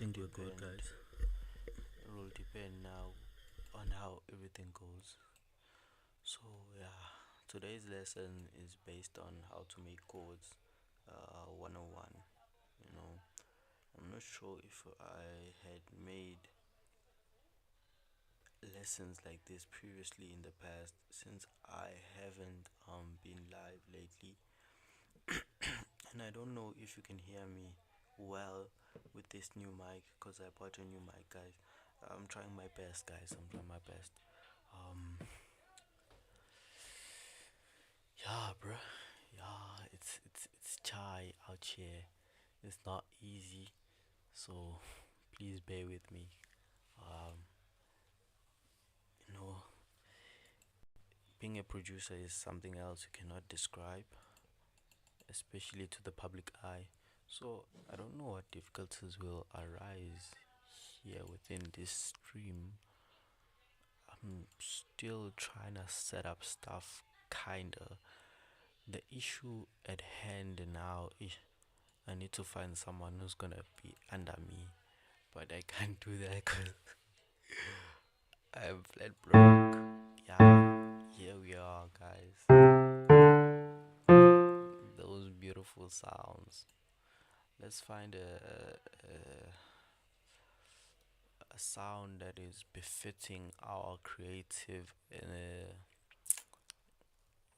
think you're good, depend guys. it will depend now on how everything goes. So yeah, today's lesson is based on how to make chords 101. You know, I'm not sure if I had made lessons like this previously in the past since I haven't been live lately. And I don't know if you can hear me well with this new mic because I bought a new mic, guys. I'm trying my best, guys. I'm trying my best. Um, yeah, bro. Yeah, it's chai out here. It's not easy, so please bear with me. Um, you know, being a producer is something else you cannot describe, especially to the public eye. So I don't know what difficulties will arise here within this stream. I'm still trying to set up stuff, kinda. The issue at hand now is I need to find someone who's gonna be under me, but I can't do that because I'm flat broke. Yeah, here we are, guys. Those beautiful sounds. Let's find a sound that is befitting our creative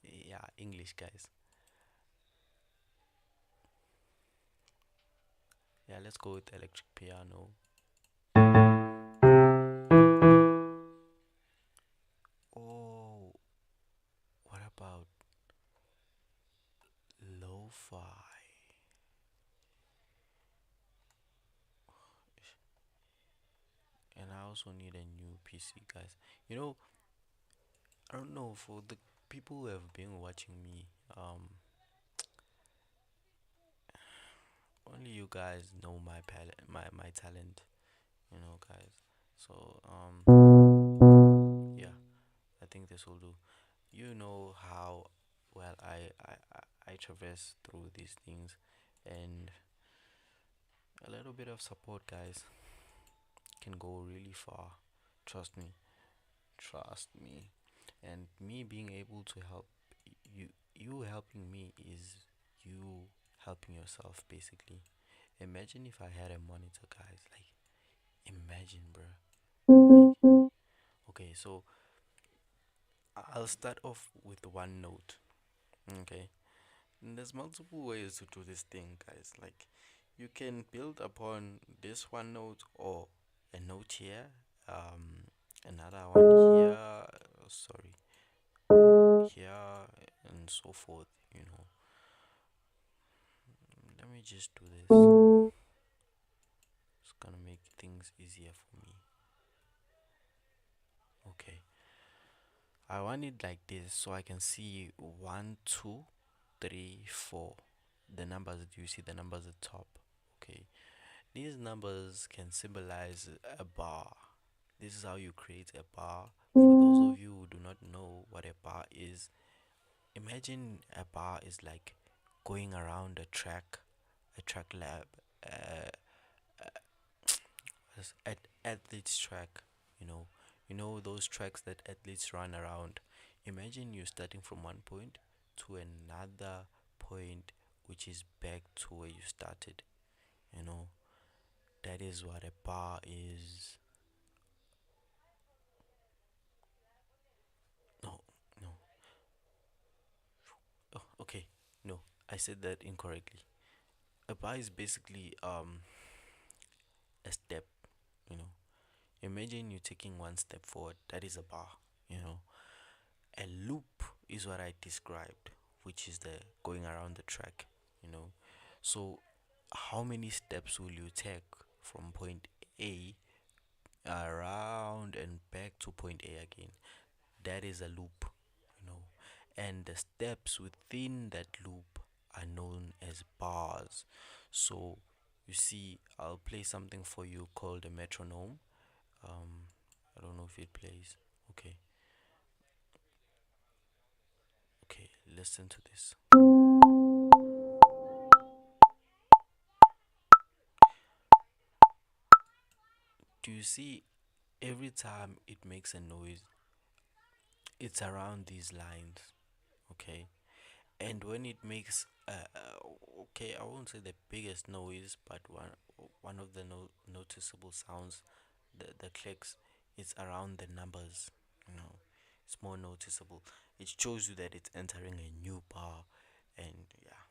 yeah, English, guys. Yeah, let's go with electric piano. Oh, what about lo-fi? And I also need a new PC, guys. You know, I don't know, for the people who have been watching me, only you guys know my talent, guys. So yeah, I think this will do. You know how well I traverse through these things, and a little bit of support, guys, can go really far. Trust me, trust me. And me being able to help you, you helping me is you helping yourself, basically. Imagine if I had a monitor, guys. Like, imagine, bro. Like, okay, so I'll start off with one note. Okay, and there's multiple ways to do this thing, guys. Like, you can build upon this one note or a note here, another one here, sorry, here, and so forth. Let me just do this. It's gonna make things easier for me. Okay, I want it like this so I can see one, two, three, four. The numbers, do you see the numbers at the top? Okay, these numbers can symbolize a bar. This is how you create a bar. For those of you who do not know what a bar is, imagine a bar is like going around a track lab, uh, at athletes track. You know, those tracks that athletes run around. Imagine you starting from one point to another point, which is back to where you started. You know, that is what a bar is. No, no. Oh, okay. No, I said that incorrectly. A bar is basically a step. You know, imagine you taking one step forward. That is a bar. You know, a loop is what I described, which is the going around the track. You know, so how many steps will you take from point A around and back to point A again? That is a loop. You know, and the steps within that loop are known as bars. So you see, I'll play something for you called a metronome. I don't know if it plays. Okay, okay, listen to this. Do you see, every time it makes a noise, it's around these lines, okay? And when it makes okay, I won't say the biggest noise, but one of the noticeable sounds, the clicks, is around the numbers, you know. It's more noticeable. It shows you that it's entering a new bar, and yeah,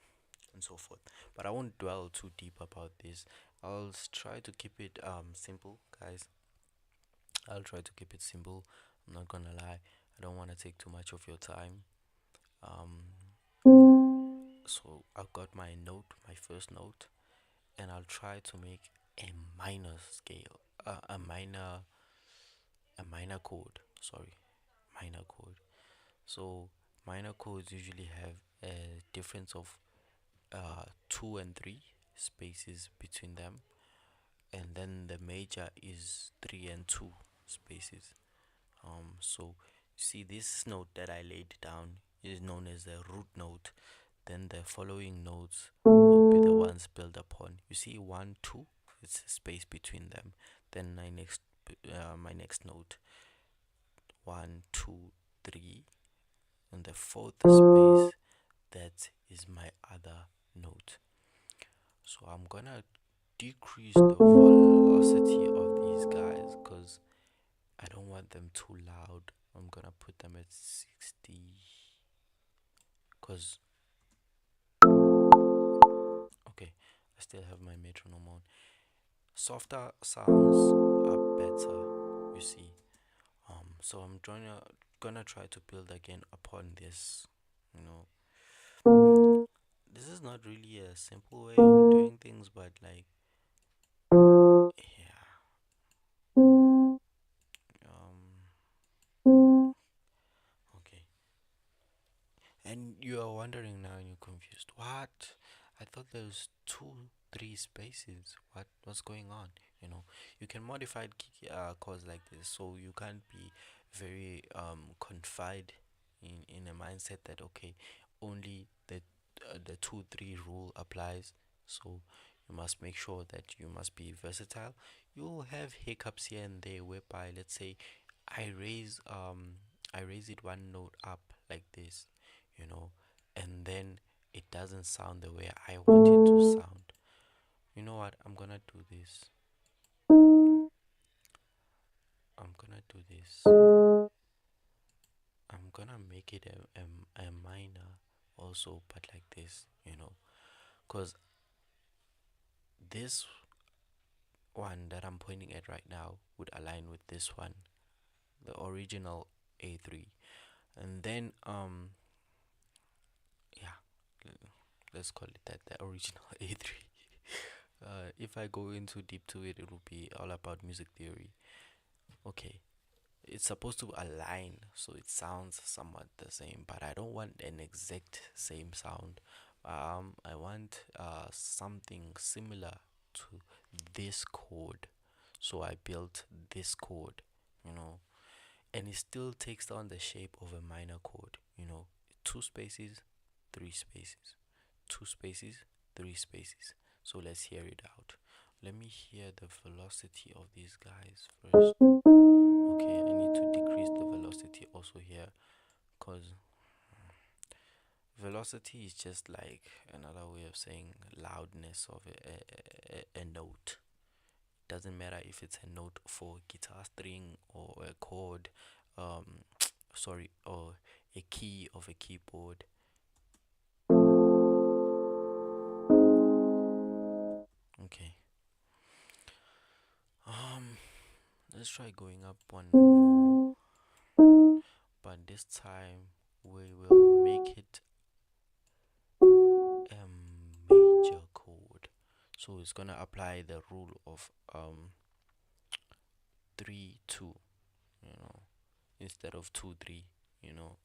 and so forth. But I won't dwell too deep about this. Try to keep it simple, guys. I'll try to keep it simple. I'm not gonna lie. I don't want to take too much of your time. Um, so I've got my note, my first note, and I'll try to make a minor scale, a minor chord. Sorry, minor chord. So minor chords usually have a difference of 2 and 3 spaces between them, and then the major is 3 and 2 spaces. So see, this note that I laid down is known as the root note. Then the following notes will be the ones built upon. You see, 1, 2. It's a space between them. Then my next note, 1, 2, 3, and the fourth space, that is my other note. So I'm gonna decrease the velocity of these guys because I don't want them too loud. I'm gonna put them at 60 because, okay, I still have my metronome on. Softer sounds are better, you see. So I'm gonna try to build again upon this. You know, this is not really a simple way of doing things, but like, yeah. Okay. And you are wondering now, and you're confused. What? I thought there was 2, 3 spaces. What's going on? You know, you can modify chords like this, so you can't be very confined in a mindset that, okay, only the 2 3 rule applies. So you must make sure that you must be versatile. You'll have hiccups here and there, whereby, let's say, I raise um I raise it one note up like this, you know, and then it doesn't sound the way I want it to sound. You know what? I'm gonna do this. I'm gonna make it a minor also, but like this, you know, because this one that I'm pointing at right now would align with this one, the original A3. And then yeah, let's call it that, the original A3. If I go into deep to it, it will be all about music theory. Okay, it's supposed to align so it sounds somewhat the same, but I don't want an exact same sound. I want something similar to this chord, so I built this chord, you know, and it still takes on the shape of a minor chord, you know, 2 spaces, 3 spaces, 2 spaces, 3 spaces. So let's hear it out. Let me hear the velocity of these guys first. Okay, I need to decrease the velocity also here, because velocity is just like another way of saying loudness of a note. Doesn't matter if it's a note for guitar string or a chord, um, sorry, or a key of a keyboard. Okay, um, let's try going up one more, but this time we will make it a major chord. So it's gonna apply the rule of 3 2, you know, instead of 2 3, you know.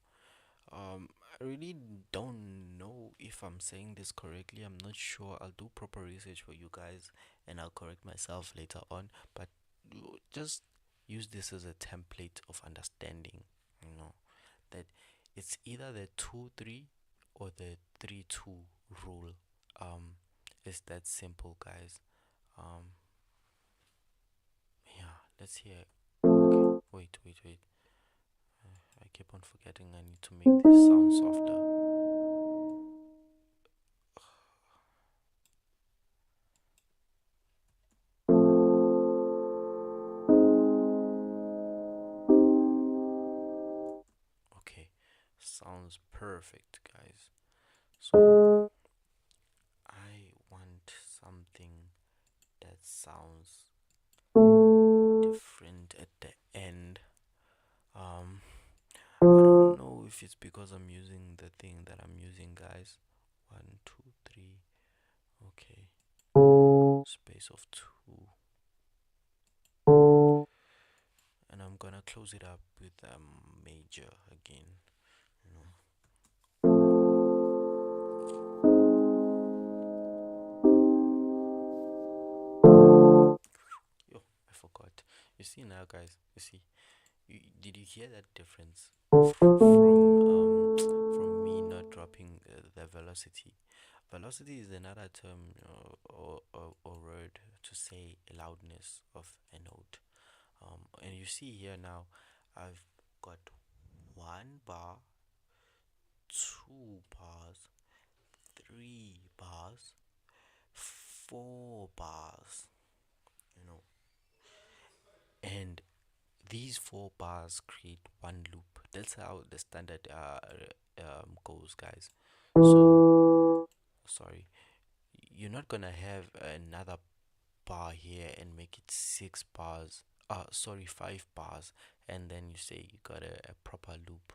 I really don't know if I'm saying this correctly. I'm not sure. I'll do proper research for you guys and I'll correct myself later on. But just use this as a template of understanding, you know, that it's either the 2 3 or the 3 2 rule. It's that simple, guys. Um, yeah, Let's hear. Okay, wait. I keep on forgetting I need to make this sound softer. Okay, sounds perfect, guys. So I want something that sounds different at the end. Um, I don't know if it's because I'm using the thing that I'm using, guys. One, two, three. Okay, space of two, and I'm gonna close it up with a major again. You know. Yo, I forgot. You see now, guys. You see. Did you hear that difference from me not dropping the velocity? Velocity is another term or word to say loudness of a note. And you see here now, I've got one bar, two bars, three bars, four bars. You know, and these four bars create one loop. That's how the standard goes, guys. So sorry, you're not gonna have another bar here and make it six bars. Sorry, five bars, and then you say you got a proper loop.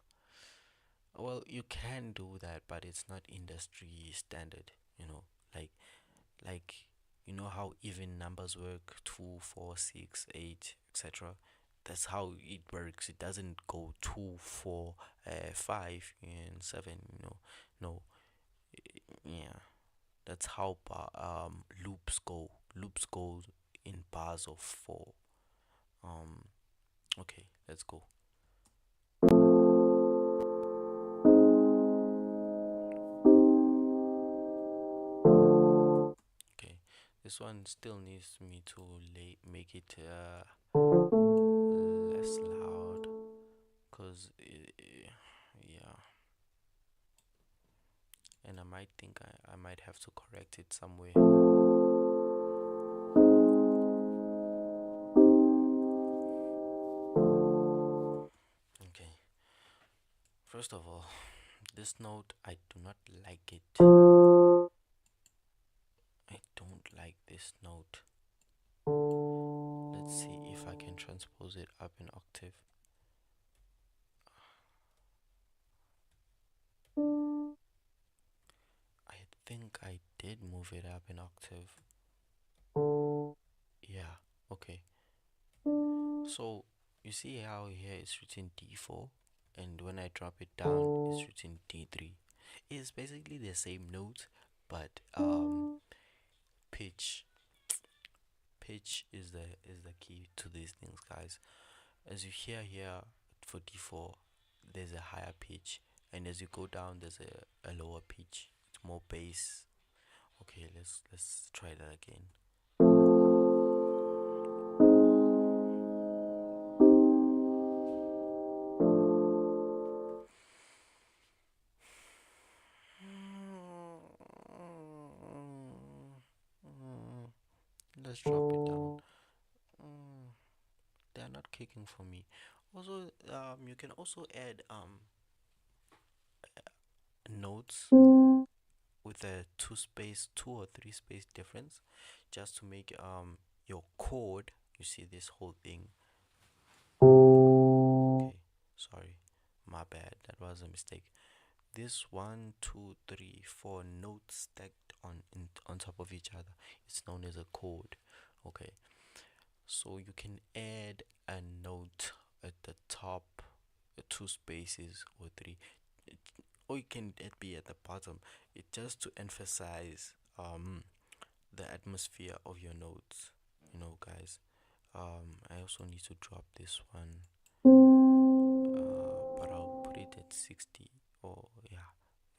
Well, you can do that, but it's not industry standard. You know, like like you know how even numbers work: two, four, six, eight, etc. That's how it works. It doesn't go two, four, five, and seven. No, yeah. That's how loops go. Loops go in bars of four. Um, okay, let's go. Okay, this one still needs me to make it less loud, cause yeah, and I might think I might have to correct it somewhere. Okay, first of all, this note I do not like it. I don't like this note. Let's see if I can transpose it up an octave. I think I did move it up an octave. Yeah, okay. So you see how here it's written D4, and when I drop it down it's written D3. It's basically the same note, but pitch pitch is the key to these things, guys. As you hear here for D4, there's a higher pitch, and as you go down there's a lower pitch. It's more bass. Okay, let's try that again. Let's drop it down. Mm, they're not kicking for me. Also, you can also add notes with a two or three space difference, just to make your chord. You see this whole thing. Okay, sorry, my bad. That was a mistake. This one, two, three, four notes stacked on top of each other. It's known as a chord. Okay, so you can add a note at the top, two spaces or three, it, or you can it be at the bottom. It just to emphasize the atmosphere of your notes. Guys. I also need to drop this one, but I'll put it at 60, or yeah,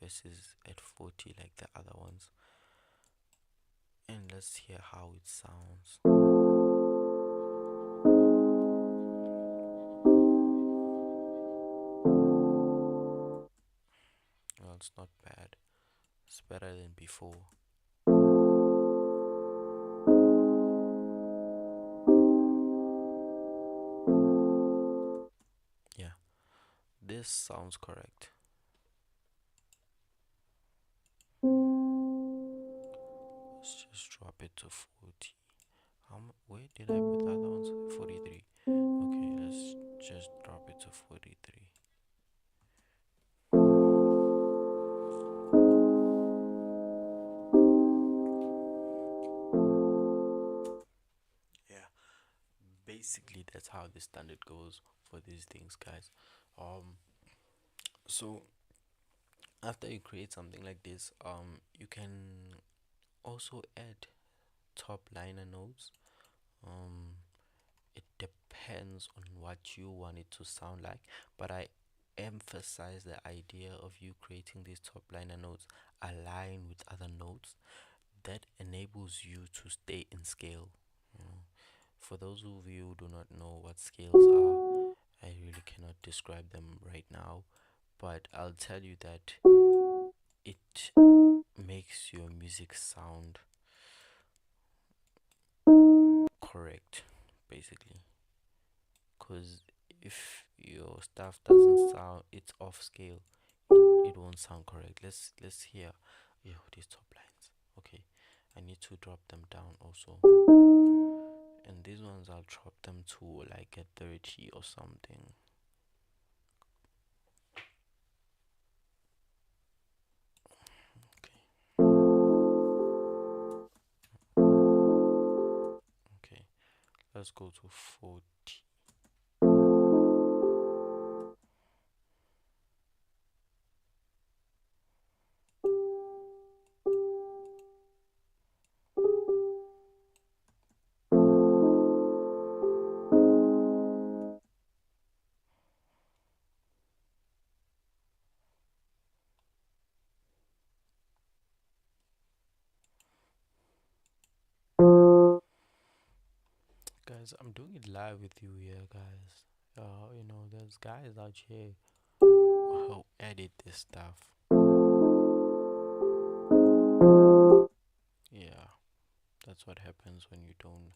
versus at 40 like the other ones. And let's hear how it sounds. sounds not bad. It's better than before. Yeah, this sounds correct. Let's just drop it to 40. Wait, did I put the other ones? 43. Okay, let's just drop it to 43. Yeah, basically that's how the standard goes for these things, guys. Um, so after you create something like this, you can also add top liner notes. Um, it depends on what you want it to sound like, but I emphasize the idea of you creating these top liner notes align with other notes that enables you to stay in scale. You know, for those of you who do not know what scales are, I really cannot describe them right now, but I'll tell you that it makes your music sound correct, basically. Because if your stuff doesn't sound, it's off scale, it won't sound correct. Let's hear, yo, these top lines. Okay, I need to drop them down also, and these ones I'll drop them to like a 30 or something. Okay, okay, let's go to 40. Guys, I'm doing it live with you here, guys. There's guys out here who edit this stuff. Yeah, that's what happens when you don't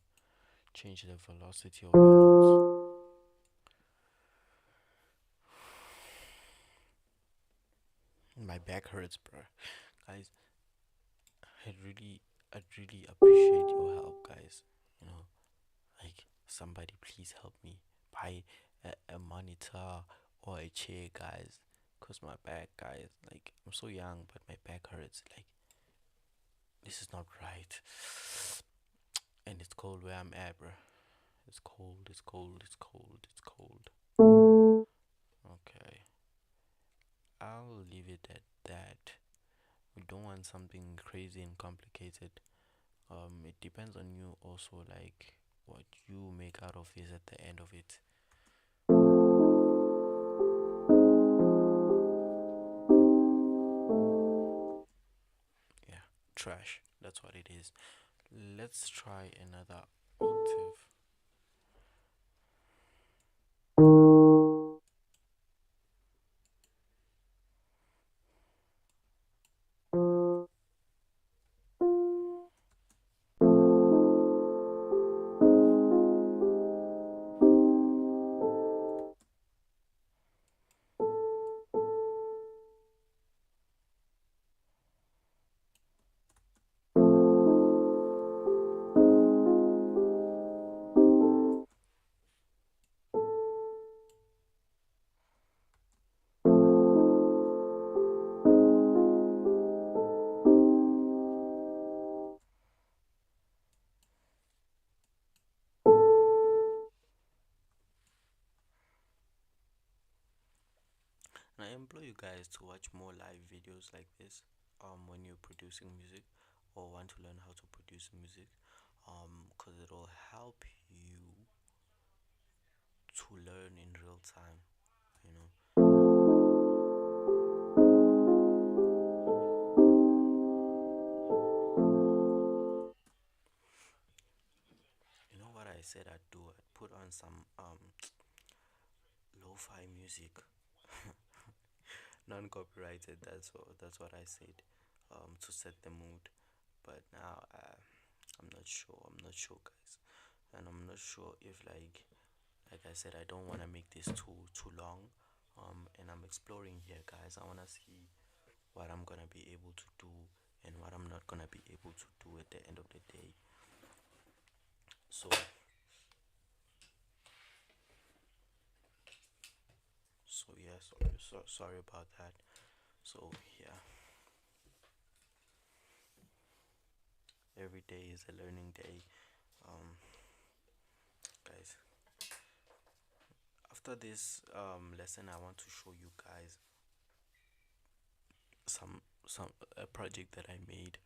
change the velocity of your notes. My back hurts, bro. Guys, I'd really appreciate your help, guys. You know, like somebody please help me buy a monitor or a chair, guys. Cause my back, guys, like I'm so young, but my back hurts. Like this is not right. And it's cold where I'm at, bro. It's cold. It's cold. It's cold. It's cold. Okay, I'll leave it at that. We don't want something crazy and complicated. It depends on you also, like what you make out of this at the end of it. Yeah, trash. That's what it is. Let's try another octave. And I implore you guys to watch more live videos like this. When you're producing music or want to learn how to produce music, because it'll help you to learn in real time. You know, you know what I said I'd do. I'd put on some lo-fi music. non-copyrighted. That's what I said. To set the mood. But now I'm not sure. I'm not sure, guys, and I'm not sure if like I said, I don't want to make this too long. And I'm exploring here, guys. I want to see what I'm gonna be able to do and what I'm not gonna be able to do at the end of the day. So yeah, sorry about that. So yeah, every day is a learning day, um, guys. After this lesson, I want to show you guys some a project that I made,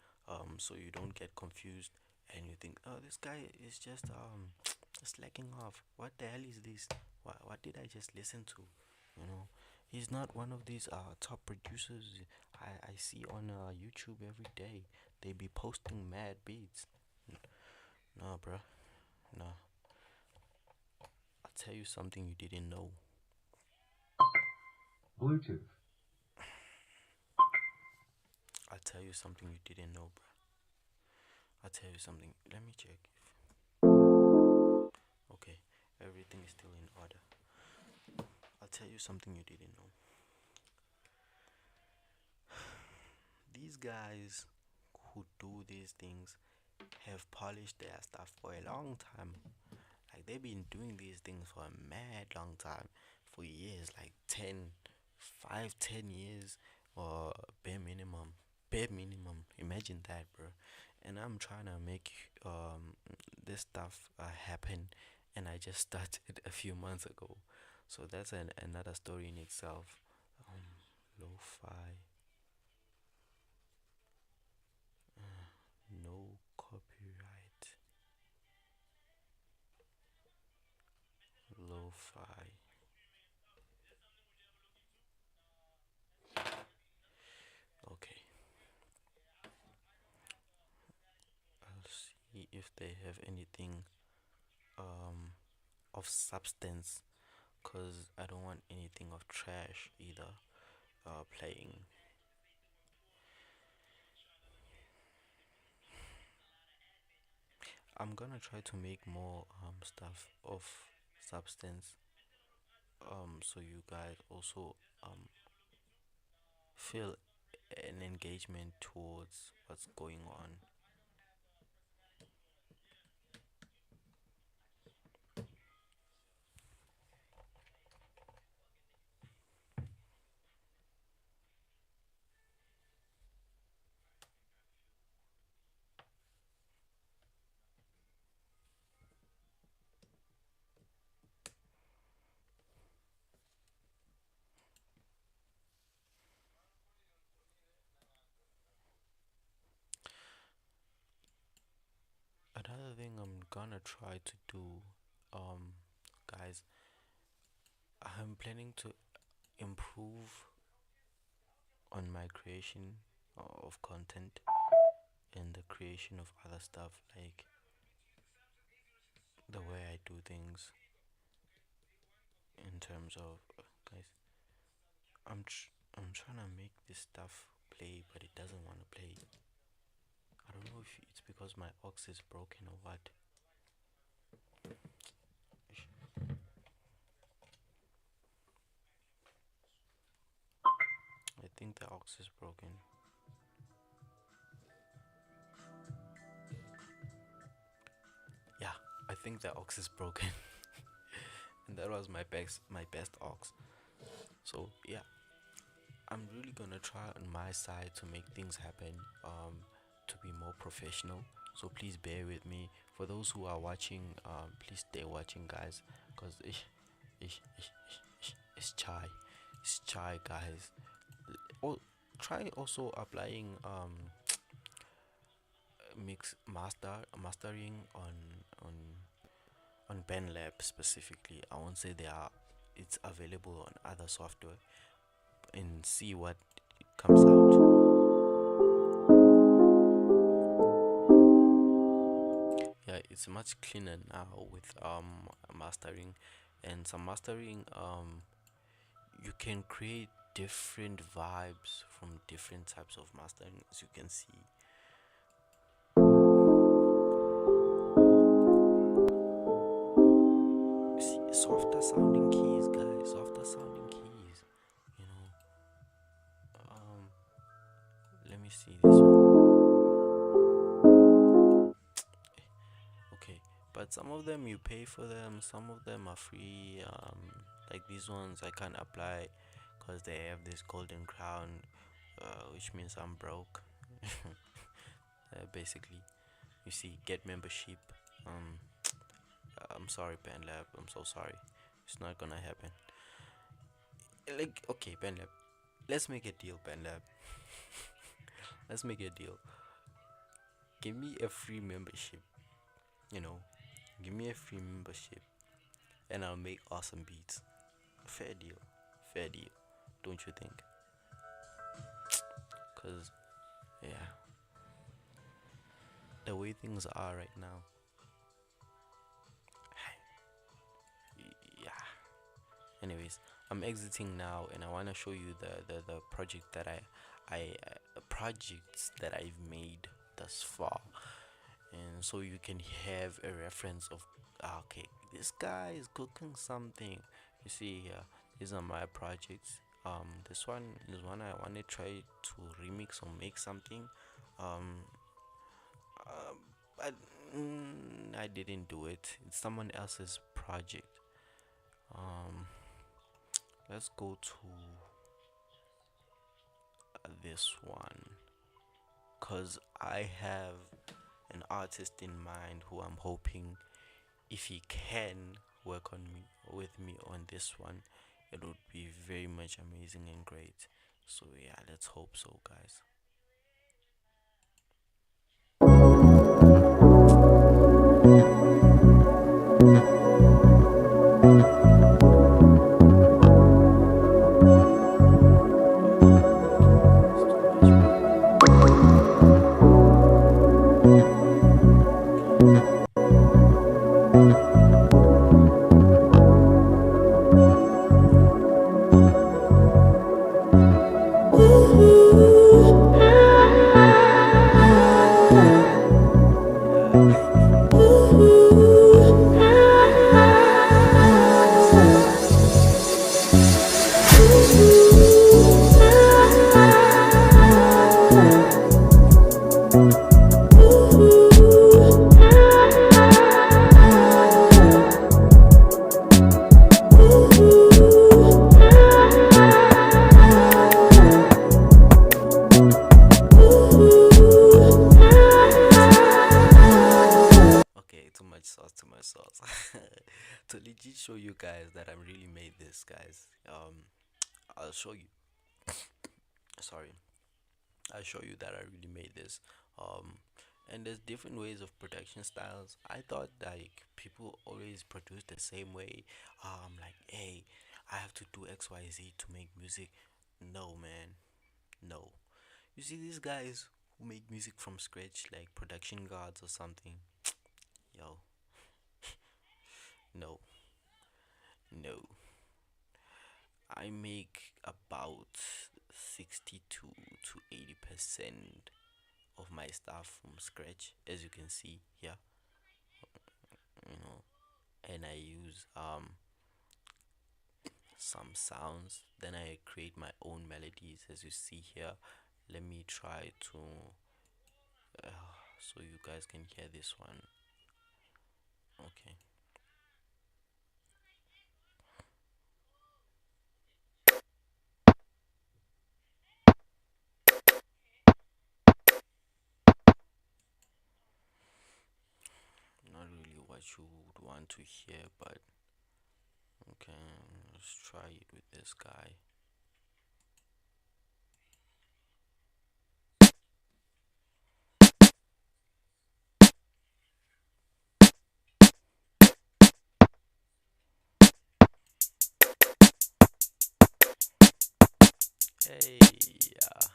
so you don't get confused and you think, oh, this guy is just slacking off. What the hell is this? What did I just listen to? You know, he's not one of these top producers I see on YouTube every day. They be posting mad beats. No, bruh. No. I'll tell you something you didn't know. Bluetooth. I'll tell you something you didn't know, bruh. I'll tell you something. Let me check. Okay, everything is still in order. I'll tell you something you didn't know. These guys who do these things have polished their stuff for a long time. Like they've been doing these things for a mad long time, for years, like 10, 5, 10 years, or bare minimum. Bare minimum. Imagine that, bro. And I'm trying to make this stuff happen, and I just started a few months ago. So that's another story in itself. Lo-fi, no copyright, lo-fi. Okay, I'll see if they have anything um of substance, cause I don't want anything of trash either playing. I'm gonna try to make more stuff of substance, so you guys also feel an engagement towards what's going on. Another thing I'm gonna try to do, guys, I'm planning to improve on my creation of content and the creation of other stuff, like the way I do things in terms of guys. I'm trying to make this stuff play, but it doesn't want to play. I don't know if it's because my aux is broken or what. I think the aux is broken. Yeah, I think the aux is broken, and that was my best aux. So yeah, I'm really gonna try on my side to make things happen, to be more professional. So please bear with me. For those who are watching, please stay watching, guys, cause it's chai, guys. Oh, try also applying mastering on BenLab specifically. I won't say they are. It's available on other software, and see what comes out. Yeah, it's much cleaner now with mastering, and some mastering you can create different vibes from different types of mastering, as you can see. See, softer sounding keys, guys, softer sounding keys. You know, let me see this one. Okay, but some of them you pay for them, some of them are free. Like these ones I can't apply because they have this golden crown, which means I'm broke. Basically, you see, get membership. Um, I'm sorry, BandLab. I'm so sorry. It's not gonna happen. Like, okay, BandLab. Let's make a deal, BandLab. Let's make a deal. Give me a free membership. You know, give me a free membership, and I'll make awesome beats. Fair deal. Fair deal. Don't you think? Cause, yeah, the way things are right now. Yeah. Anyways, I'm exiting now, and I wanna show you the project that projects that I've made thus far, and so you can have a reference of, okay, this guy is cooking something. You see here, these are my projects. This one is one I want to try to remix or make something. Um, but I didn't do it. It's someone else's project. Um, let's go to this one, cause I have an artist in mind who I'm hoping, if he can work on me with me on this one, it would be very much amazing and great. So yeah, let's hope so, guys. Okay, too much sauce, too much sauce. To legit show you guys that I really made this, guys. I'll show you. Sorry, I'll show you that I really made this. Um, and there's different ways of production styles. I thought like people always produce the same way. Like, hey, I have to do X, Y, Z to make music. No, man, no. You see these guys who make music from scratch, like production gods or something. Yo, no, no. I make about 62 to 80% of my stuff from scratch, as you can see here. You know, and I use some sounds. Then I create my own melodies, as you see here. Let me try to so you guys can hear this one. Okay. Not really what you would want to hear, but okay, let's try it with this guy. Hey, yeah.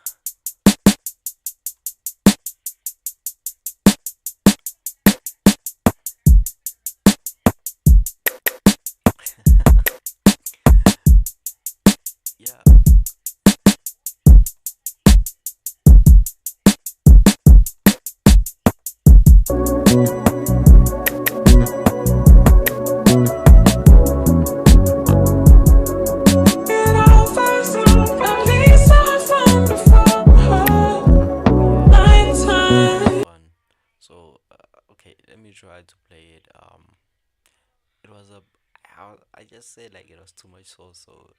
Okay, let me try to play it. It was a. I just said like it was too much sauce, so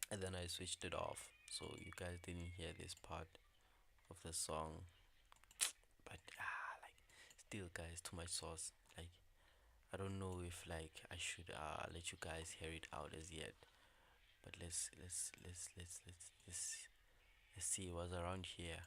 and then I switched it off, so you guys didn't hear this part of the song. But like still, guys, too much sauce. Like I don't know if like I should let you guys hear it out as yet. But let's see what's around here.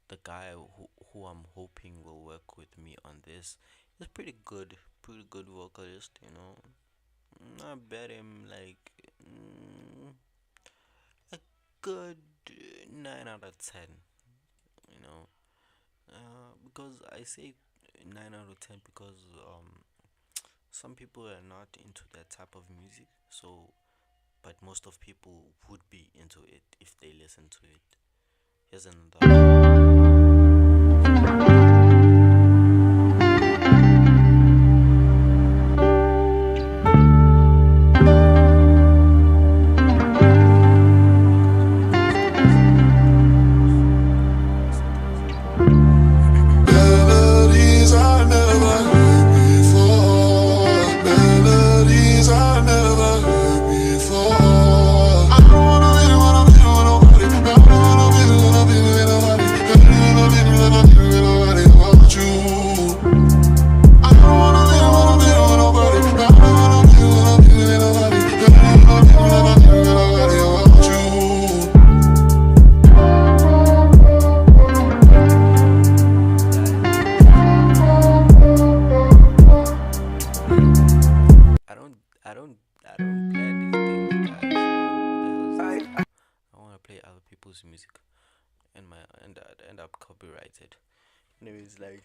The guy who I'm hoping will work with me on this is pretty good vocalist, you know. I bet him like a good 9 out of 10, you know. Because I say 9 out of 10 because some people are not into that type of music, so but most of people would be into it if they listen to it. Here's another. Melodies I never heard before. Melodies I never heard before. I don't wanna be with nobody. I don't wanna be with nobody. I don't wanna be with nobody about you. I don't wanna be with nobody. I don't wanna be with nobody. I don't wanna be with nobody about you. I don't, I don't, I don't plan these things, guys. What the hell is this? I want to play other people's music, and my and end up copyrighted. Anyways, like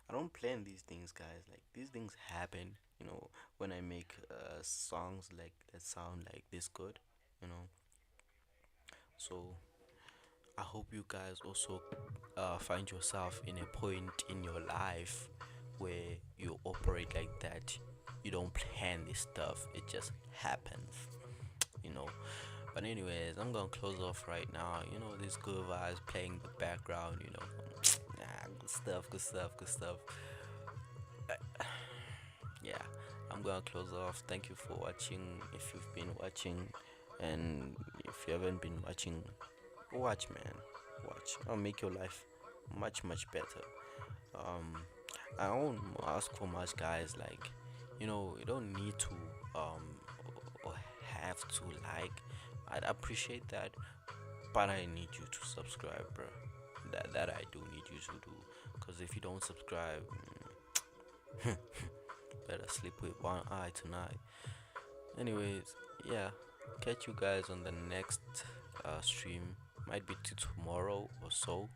I don't plan these things, guys. Like these things happen, you know, when I make songs like that sound like this good, you know. So I hope you guys also find yourself in a point in your life where you operate like that. You don't plan this stuff; it just happens, you know. But anyways, I'm gonna close off right now. You know, this good vibes playing the background. You know, good stuff, good stuff, good stuff. Yeah, I'm gonna close off. Thank you for watching. If you've been watching, and if you haven't been watching, watch, man. Watch. I'll make your life much better. Um, I don't ask for much, guys. Like, you know, you don't need to or have to like. I'd appreciate that, but I need you to subscribe, bro. That I do need you to do. Cause if you don't subscribe, better sleep with one eye tonight. Anyways, yeah, catch you guys on the next stream. Might be tomorrow or so.